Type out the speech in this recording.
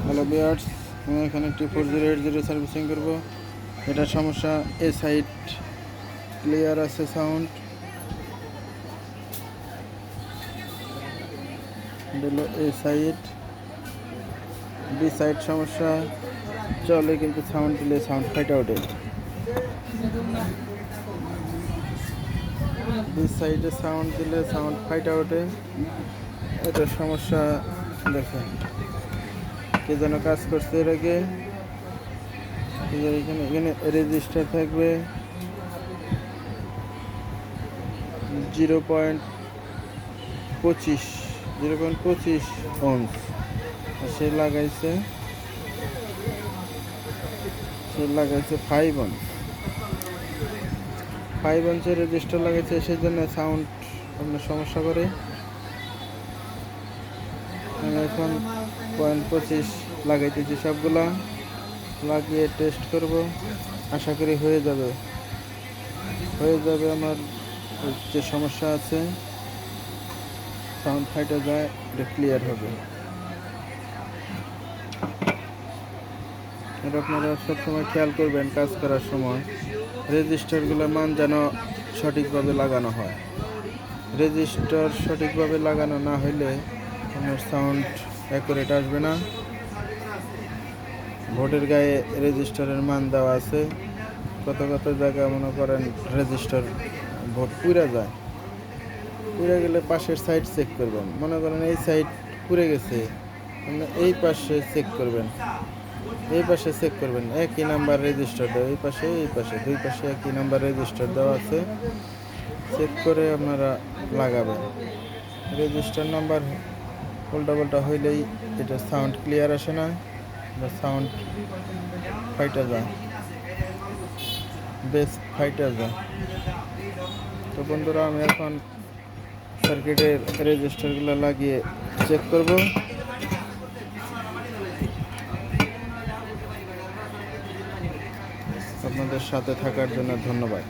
Hello viewers, আমি এখানে T4080 servicing করব। এটার সমস্যা, এ সাইড ক্লিয়ার আছে সাউন্ড, এ সাইড, বি সাইড সমস্যা, চলে কিন্তু সাউন্ড দিলে সাউন্ড ফাইট আউটে। বি সাইডে সাউন্ড দিলে সাউন্ড ফাইট আউটে। এটার সমস্যা দেখেন, কে যেন কাজ করছে এর আগে। এখানে রেজিস্টার থাকবে 0.25 ওহমস। সে লাগাইছে 5 ওহমস। 5 ওহমসের রেজিস্টার লাগাইছে, সেই জন্য সাউন্ড আপনার সমস্যা করে। আমি এখন 0.25 লাগাইতেছি, সবগুলা লাগিয়ে টেস্ট করব। আশা করি হয়ে যাবে আমার যে সমস্যা আছে, সাউন্ড ফাইটে যায়, এটা ক্লিয়ার হবে। এটা আপনারা সবসময় খেয়াল করবেন কাজ করার সময়, রেজিস্টারগুলোর মান যেন সঠিকভাবে লাগানো হয়। রেজিস্টার সঠিকভাবে লাগানো না হলে আপনার সাউন্ড অ্যাকুরেট আসবে না। ভোটের গায়ে রেজিস্টারের মান দেওয়া আছে, কত জায়গায় মনে করেন রেজিস্টার ভোট পুড়ে যায়। পুড়ে গেলে পাশের সাইড চেক করবেন, মনে করেন এই সাইড পুড়ে গেছে, এই পাশে চেক করবেন, একই নাম্বার রেজিস্টার দেওয়া, এই পাশে দুই পাশে একই নাম্বার রেজিস্টার দেওয়া আছে, চেক করে আপনারা লাগাবেন। রেজিস্টার নাম্বার উল্টা হইলেই এটা সাউন্ড ক্লিয়ার আসে না, বা সাউন্ড ফাইটা যায়, বেস ফাইটা যায়। তো বন্ধুরা, আমি এখন সার্কিটের রেজিস্টারগুলো লাগিয়ে চেক করব। আপনাদের সাথে থাকার জন্য ধন্যবাদ।